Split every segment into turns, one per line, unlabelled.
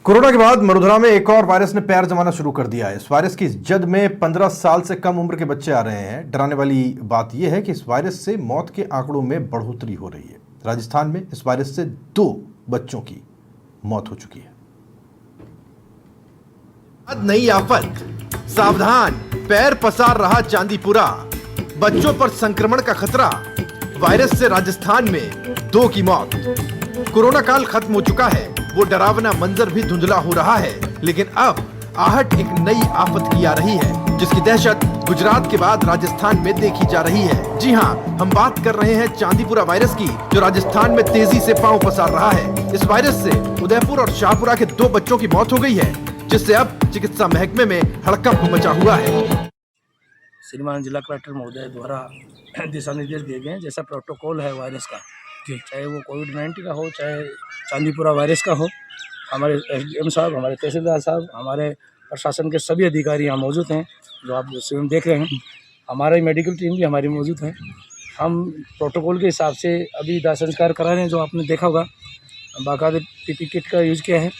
Corona के बाद वडोदरा में एक और वायरस ने पैर जमाना शुरू कर दिया है। इस वायरस की जद में 15 साल से कम उम्र के बच्चे आ रहे हैं। डराने वाली बात यह है कि इस वायरस से मौत के आंकड़ों में बढ़ोतरी हो रही है। राजस्थान में इस वायरस से 2 बच्चों की मौत हो चुकी है।
नई आफत, सावधान, पैर पसार रहा चांदीपुरा, बच्चों पर संक्रमण का खतरा। वायरस से राजस्थान में 2 की मौत। कोरोना काल खत्म हो चुका है, वो डरावना मंजर भी धुंधला हो रहा है, लेकिन अब आहट एक नई आफत की आ रही है, जिसकी दहशत गुजरात के बाद राजस्थान में देखी जा रही है। जी हाँ, हम बात कर रहे हैं चांदीपुरा वायरस की, जो राजस्थान में तेजी से पांव पसार रहा है। इस वायरस से उदयपुर और शाहपुरा के 2 बच्चों की मौत हो गई है, जिससे अब चिकित्सा महकमे में हड़कंप मचा हुआ है।
श्रीमान जिला कलेक्टर महोदय द्वारा दिशा निर्देश दिए गए हैं, जैसा प्रोटोकॉल है वायरस का, चाहे वो कोविड-19 का हो, चाहे चांदीपुरा वायरस का हो, हमारे एसडीएम साहब, हमारे तहसीलदार साहब, हमारे प्रशासन के सभी अधिकारी यहाँ मौजूद हैं, जो आप स्वयं देख रहे हैं। हमारी मेडिकल टीम भी हमारी मौजूद है। हम प्रोटोकॉल के हिसाब से अभी दाह संस्कार करा रहे हैं, जो आपने देखा होगा, बाकायदा पीपी किट का यूज किया है।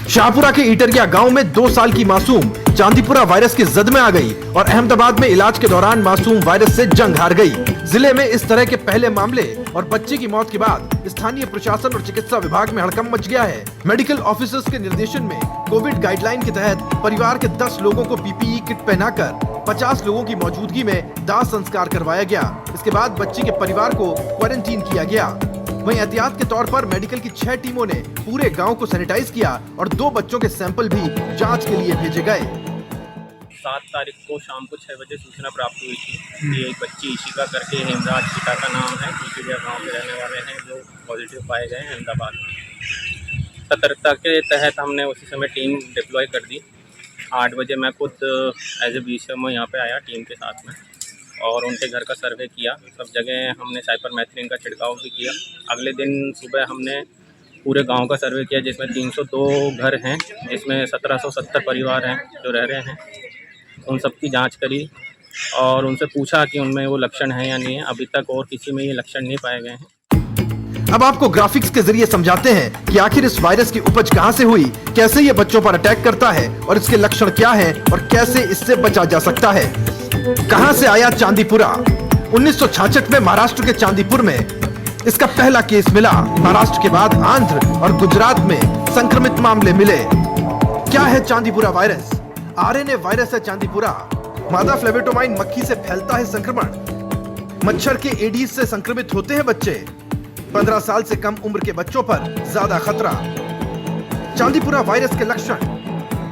शाहपुरा के ईटरिया गांव में 2 साल की मासूम चांदीपुरा वायरस की जद में आ गई और अहमदाबाद में इलाज के दौरान मासूम वायरस से जंग हार गई। जिले में इस तरह के पहले मामले और बच्चे की मौत के बाद स्थानीय प्रशासन और चिकित्सा विभाग में हड़कंप मच गया है। मेडिकल ऑफिसर्स के निर्देशन में कोविड गाइडलाइन के तहत परिवार के 10 लोगों को पीपीई किट पहनाकर 50 लोगों की मौजूदगी में दाह संस्कार करवाया गया। इसके बाद बच्ची के परिवार को क्वारंटीन किया गया। वहीं एहतियात के तौर पर मेडिकल की 6 टीमों ने पूरे गांव को सैनिटाइज किया और 2 बच्चों के सैंपल भी जांच के लिए भेजे गए।
7 तारीख को शाम को 6 बजे सूचना प्राप्त हुई थी कि एक बच्ची इशिका करके हेमराज पिता का नाम है, ईटरिया गांव के रहने वाले हैं, जो पॉजिटिव पाए गए हैं अहमदाबाद में। सतर्कता के तहत हमने उसी समय टीम डिप्लॉय कर दी। 8 बजे मैं खुद एज ए बीसीएमओ यहाँ पे आया टीम के साथ में और उनके घर का सर्वे किया। सब जगह हमने साइपरमेथ्रिन का छिड़काव भी किया। अगले दिन सुबह हमने पूरे गांव का सर्वे किया, जिसमें 302 घर हैं, जिसमें 1770 परिवार हैं जो रह रहे हैं। उन सब की जांच करी और उनसे पूछा कि उनमें वो लक्षण हैं या नहीं है। अभी तक और किसी में ये लक्षण नहीं पाए गए हैं।
अब आपको ग्राफिक्स के जरिए समझाते हैं कि आखिर इस वायरस की उपज कहां से हुई, कैसे ये बच्चों पर अटैक करता है और इसके लक्षण क्या हैं और कैसे इससे बचा जा सकता है। कहां से आया चांदीपुरा? 1966 में महाराष्ट्र के चांदीपुर में इसका पहला केस मिला। महाराष्ट्र के बाद आंध्र और गुजरात में संक्रमित मामले मिले। क्या है चांदीपुरा वायरस? आरएनए वायरस है चांदीपुरा। मादा फ्लेबोटोमाइन मक्खी से फैलता है संक्रमण। मच्छर के एडीज से संक्रमित होते हैं बच्चे। 15 साल से कम उम्र के बच्चों पर ज्यादा खतरा। चांदीपुरा वायरस के लक्षण: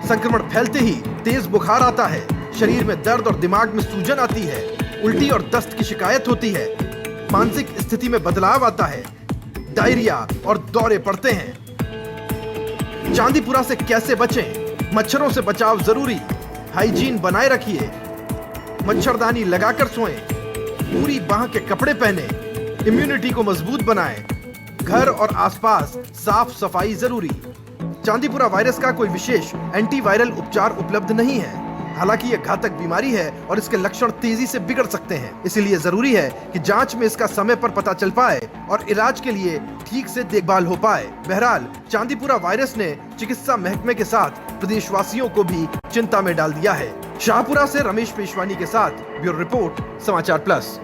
संक्रमण फैलते ही तेज बुखार आता है, शरीर में दर्द और दिमाग में सूजन आती है, उल्टी और दस्त की शिकायत होती है, मानसिक स्थिति में बदलाव आता है, डायरिया और दौरे पड़ते हैं। चांदीपुरा से कैसे बचें? मच्छरों से बचाव जरूरी, हाइजीन बनाए रखिए, मच्छरदानी लगाकर सोएं, पूरी बांह के कपड़े पहने, इम्यूनिटी को मजबूत बनाएं, घर और आसपास साफ सफाई जरूरी। चांदीपुरा वायरस का कोई विशेष एंटीवायरल उपचार उपलब्ध नहीं है। हालांकि यह घातक बीमारी है और इसके लक्षण तेजी से बिगड़ सकते हैं, इसलिए जरूरी है कि जांच में इसका समय पर पता चल पाए और इलाज के लिए ठीक से देखभाल हो पाए। बहरहाल चांदीपुरा वायरस ने चिकित्सा महकमे के साथ प्रदेशवासियों को भी चिंता में डाल दिया है। शाहपुरा से रमेश पेशवानी के साथ ब्यूरो रिपोर्ट, समाचार प्लस।